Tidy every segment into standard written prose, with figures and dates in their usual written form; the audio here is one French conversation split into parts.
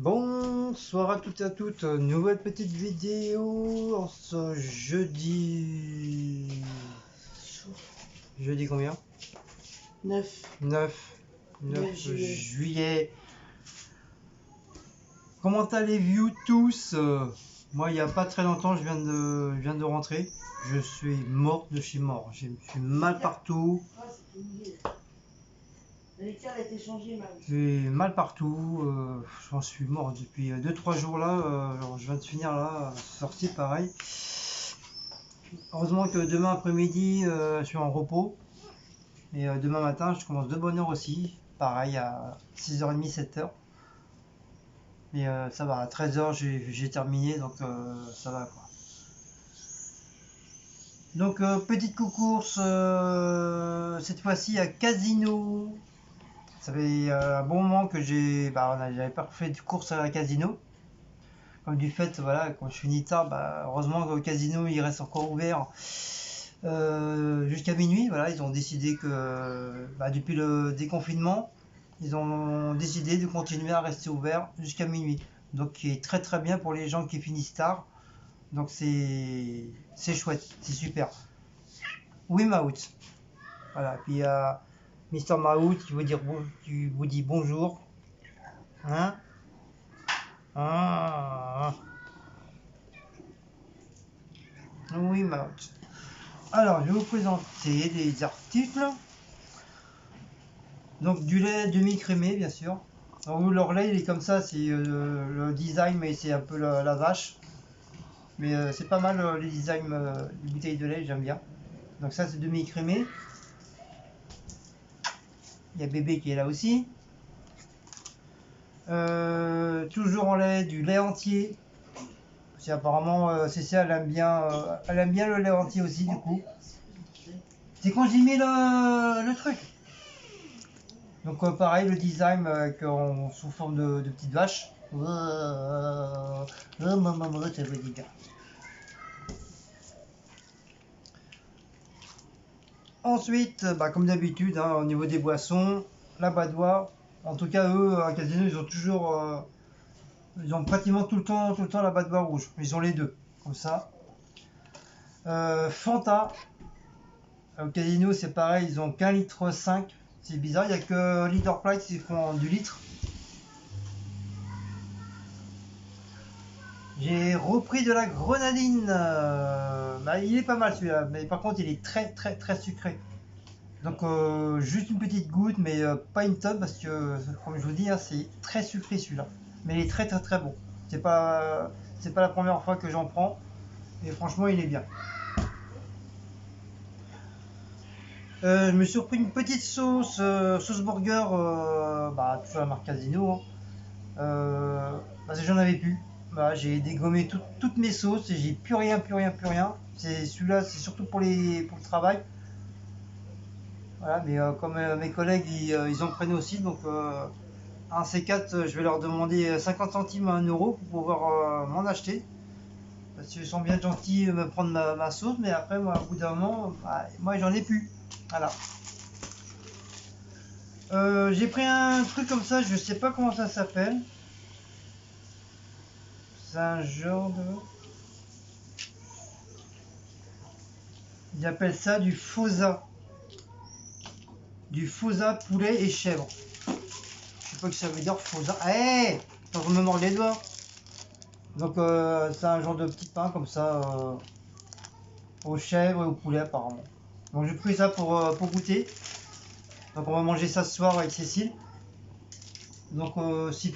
Bonsoir à toutes et à toutes, nouvelle petite vidéo en ce jeudi... Jeudi combien? 9 9 juillet. juillet. Comment allez-vous tous? Moi il n'y a pas très longtemps je viens de rentrer. Je suis mort de chez mort, j'ai mal partout. J'ai mal partout, j'en suis mort depuis 2-3 jours là, je viens de finir là, sorti pareil. Heureusement que demain après-midi je suis en repos, et demain matin je commence de bonne heure aussi, pareil à 6h30, 7h. Mais ça va, à 13h j'ai terminé, donc ça va quoi. Donc petite course cette fois-ci à Casino. Ça fait un bon moment que j'avais pas fait de course à la Casino. Comme du fait, voilà, quand je finis tard, heureusement que le casino il reste encore ouvert jusqu'à minuit. Voilà, ils ont décidé que depuis le déconfinement, ils ont décidé de continuer à rester ouvert jusqu'à minuit. Donc, qui est très très bien pour les gens qui finissent tard. Donc, c'est chouette, c'est super. Oui, Maout. Voilà, puis il y a Mister Maout qui vous dit bonjour. Hein? Ah. Oui, Maout. Alors, je vais vous présenter des articles. Donc, du lait demi-crémé, bien sûr. Alors, leur lait, il est comme ça, c'est le design, mais c'est un peu la vache. Mais c'est pas mal les designs des bouteilles de lait, j'aime bien. Donc, ça, c'est demi-crémé. Il y a bébé qui est là aussi. Toujours en lait, du lait entier. Parce apparemment, CC, elle aime bien le lait entier aussi, du coup. C'est quand j'ai mis le truc. Donc pareil, le design sous forme de petite vache. Ensuite, comme d'habitude, hein, au niveau des boissons, la Badois. En tout cas, eux, à Casino, ils ont pratiquement tout le temps la Badois rouge. Ils ont les deux, comme ça. Fanta. Au Casino, c'est pareil, ils ont qu'un litre 5. C'est bizarre, il n'y a que Leader Price qui font du litre. J'ai repris de la grenadine. Il est pas mal celui-là, mais par contre il est très très très sucré. Donc juste une petite goutte, mais pas une tonne parce que comme je vous dis, hein, c'est très sucré celui-là. Mais il est très très très bon. C'est pas la première fois que j'en prends et franchement il est bien. Je me suis repris une petite sauce burger, toujours la marque Casino. Parce que j'en avais plus. J'ai dégommé toutes mes sauces et j'ai plus rien. C'est celui-là, c'est surtout pour le travail. Voilà, mais comme mes collègues ils en prennent aussi, donc un C4, je vais leur demander 50 centimes à 1 euro pour pouvoir m'en acheter. Parce qu'ils sont bien gentils de me prendre ma sauce, mais après, moi, au bout d'un moment, moi j'en ai plus. Voilà. J'ai pris un truc comme ça, je sais pas comment ça s'appelle. C'est un genre de... Ils appellent ça du fauza. Du fauza poulet et chèvre. Je sais pas ce que ça veut dire fauza. Hey, on me mord les doigts. Donc c'est un genre de petit pain comme ça aux chèvres et au poulet apparemment. Donc j'ai pris ça pour goûter. Donc on va manger ça ce soir avec Cécile. Donc si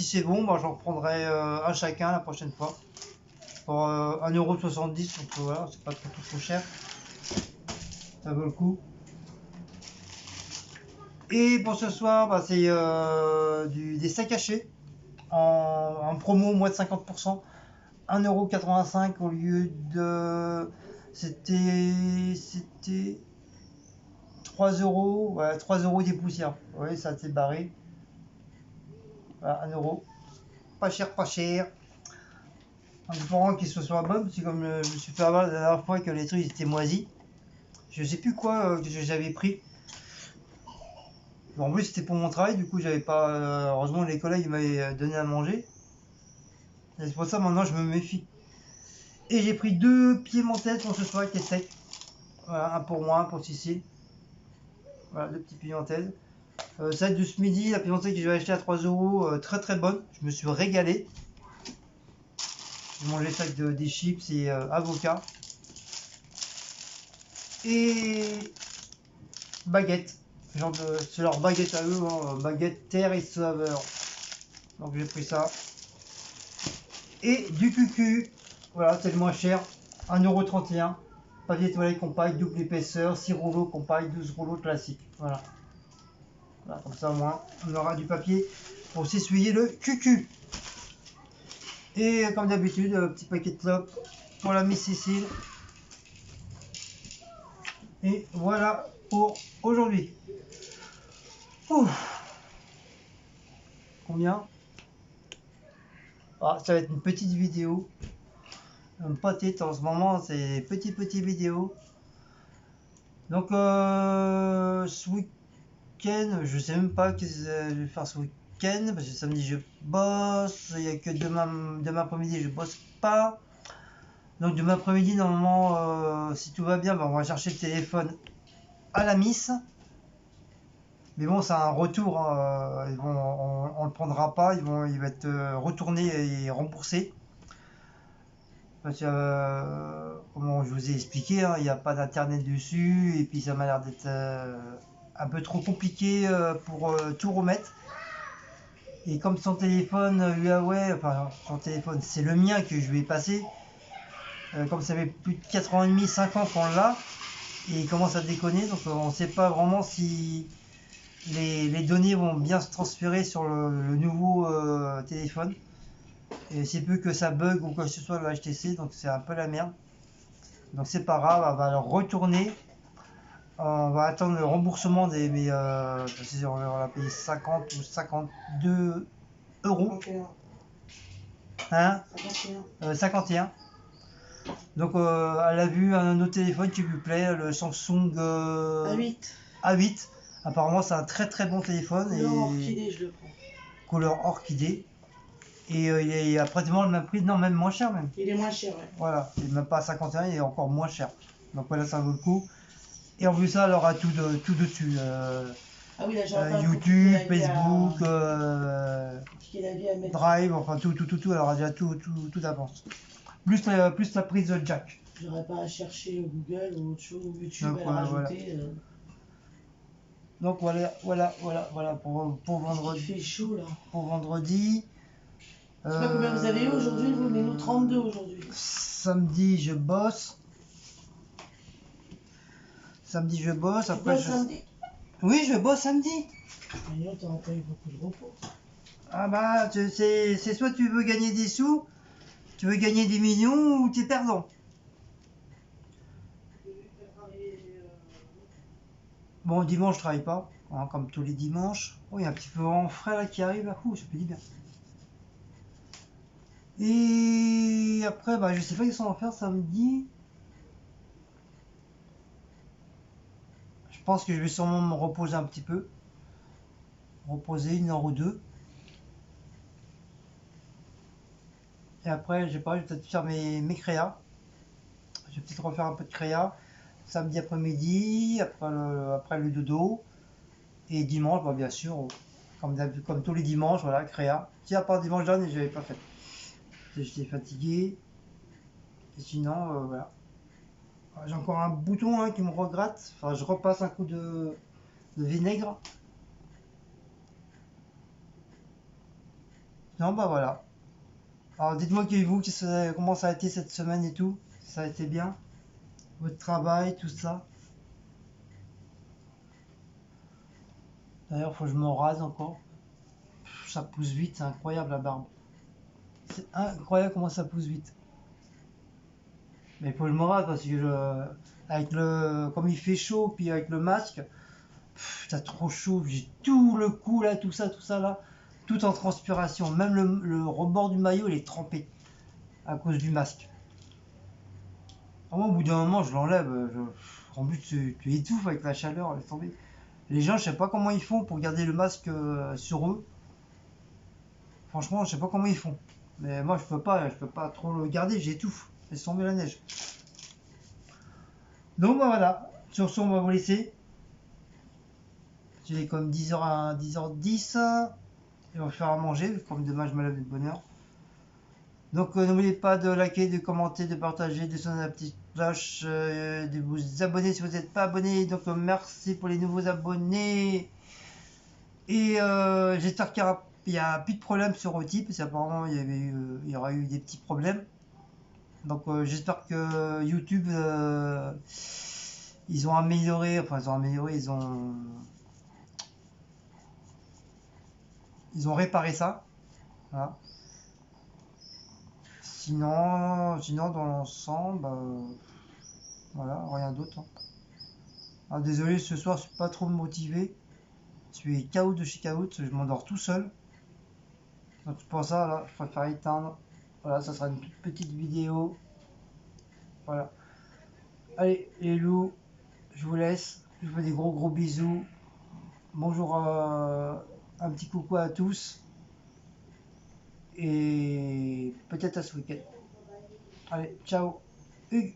c'est bon, j'en prendrai un chacun la prochaine fois. Pour 1,70 €, donc voilà, c'est pas trop cher. Ça vaut le coup. Et pour ce soir, c'est des steaks hachés en promo, moins de 50%. 1,85 € au lieu de... C'était 3 €. Ouais, 3 € des poussières. Oui, ça s'est barré. Voilà, 1 €. Pas cher, pas cher. En espérant qu'ils se soient bons, parce que comme je me suis fait avoir la dernière fois que les trucs étaient moisis. Je sais plus quoi que j'avais pris. Bon, en plus, c'était pour mon travail, du coup, j'avais pas. Heureusement, les collègues m'avaient donné à manger. Et c'est pour ça, maintenant, je me méfie. Et j'ai pris 2 piémontaises pour ce soir qui est sec. Voilà, un pour moi, un pour Cécile. Voilà, 2 petites piémontaises. Celle de ce midi, la piémontaise que j'avais acheté à 3 €, très très bonne. Je me suis régalé. J'ai mangé ça avec des chips et avocats. Et baguette. C'est leur baguette à eux, hein, baguette terre et saveur. Donc j'ai pris ça. Et du cucu. Voilà, c'est le moins cher. 1,31 €. Papier toilette compact, double épaisseur, 6 rouleaux compact, 12 rouleaux classique. Voilà. Voilà, comme ça au moins on aura du papier pour s'essuyer le cucu. Et comme d'habitude, petit paquet de clopes pour la Miss Cécile. Et voilà pour aujourd'hui. Combien? Ah, ça va être une petite vidéo. Pas tête en ce moment, c'est petite vidéo. Donc ce week-end, je sais même pas qu'est-ce que je vais faire ce week-end parce que samedi je bosse, il n'y a que demain après-midi je bosse pas. Donc demain après-midi normalement si tout va bien, on va chercher le téléphone à la Miss. Mais bon, c'est un retour, hein, on le prendra pas, il va être retourné et remboursé. Parce que, comme je vous ai expliqué, hein, il n'y a pas d'internet dessus, et puis ça m'a l'air d'être un peu trop compliqué pour tout remettre. Et comme son téléphone Huawei, enfin son téléphone, c'est le mien que je lui ai passé, comme ça fait plus de 4 ans et demi, 5 ans qu'on l'a, et il commence à déconner, donc on ne sait pas vraiment si les données vont bien se transférer sur le nouveau téléphone. Et c'est peu que ça bug ou quoi que ce soit le HTC, donc c'est un peu la merde. Donc c'est pas grave, on va le retourner. On va attendre le remboursement des. Mais on va payer 50 ou 52 €. 51. Hein 51. 51. Donc elle a vu un autre téléphone qui lui plaît, le Samsung A8. A8. Apparemment c'est un très très bon téléphone. Couleur orchidée, je le prends. Couleur orchidée. Et il est à pratiquement le même prix, non même moins cher même. Il est moins cher, ouais. Voilà, il n'est même pas à 51, il est encore moins cher. Donc voilà, ça vaut le coup. Et en plus ça, elle aura tout dessus. Ah oui, là, j'ai YouTube, Facebook, Drive, enfin tout, elle aura déjà tout d'avance. Plus la prise jack. J'aurais pas à chercher Google ou autre chose, ou YouTube Donc, à voilà, rajouter. Donc voilà pour vendredi. Il fait chaud là. Pour vendredi. Je sais pas combien vous avez eu aujourd'hui, vous, mais nous 32 aujourd'hui. Samedi je bosse. Samedi je bosse. Tu Après bosses samedi? Oui, je bosse samedi. Mais t'as pas eu beaucoup de repos. Ah bah c'est soit tu veux gagner des sous, tu veux gagner des millions ou tu es perdant. Bon, dimanche je travaille pas, hein, comme tous les dimanches. Oh, il y a un petit peu en frais là qui arrive là. Ouh, ça fait du bien. Et après, bah je sais pas qu'est-ce qu'on va faire samedi. Je pense que je vais sûrement me reposer un petit peu. Reposer 1 heure ou 2. Et après, je sais pas, je vais peut-être faire mes créas. Je vais peut-être refaire un peu de créa. Samedi après-midi, après le dodo. Et dimanche, bah, bien sûr, comme tous les dimanches, voilà, créa. Si à part dimanche dernier, je n'avais pas fait. J'étais fatigué. Et sinon, voilà. J'ai encore un bouton hein, qui me regratte. Enfin, je repasse un coup de vinaigre. Non, bah voilà. Alors dites-moi vous, comment ça a été cette semaine et tout. Ça a été bien. Votre travail, tout ça. D'ailleurs, faut que je me rase encore. Ça pousse vite, c'est incroyable la barbe. C'est incroyable comment ça pousse vite. Mais il faut que je me rase parce que comme il fait chaud, puis avec le masque, t'as trop chaud. J'ai tout le cou là, tout ça là, tout en transpiration. Même le rebord du maillot, il est trempé à cause du masque. Moi, au bout d'un moment, je l'enlève. En plus, tu étouffes avec la chaleur, laisse tomber. Les gens, je sais pas comment ils font pour garder le masque sur eux. Franchement, je sais pas comment ils font. Mais moi, je peux pas trop le garder, j'étouffe. Laisse tomber la neige. Donc, bah, voilà. Sur ce, on va vous laisser. Il est comme 10h à 10h10. Et on va faire à manger, comme demain je me lève de bonne heure. Donc n'oubliez pas de liker, de commenter, de partager, de sonner la petite cloche, de vous abonner si vous n'êtes pas abonné. Donc merci pour les nouveaux abonnés. Et j'espère qu'il y a plus de problèmes sur Oti, parce qu'apparemment il y aura eu des petits problèmes. Donc j'espère que YouTube, ils ont amélioré, ils ont réparé ça. Voilà. Sinon dans l'ensemble, voilà, rien d'autre. Hein. Ah, désolé, ce soir, je suis pas trop motivé. Je suis KO de chez KO, je m'endors tout seul. Donc pour ça, là, je préfère éteindre. Voilà, ça sera une toute petite vidéo. Voilà. Allez, les loups, je vous laisse. Je vous fais des gros bisous. Bonjour, un petit coucou à tous. Et peut-être à ce week-end. Allez, ciao. Hugues.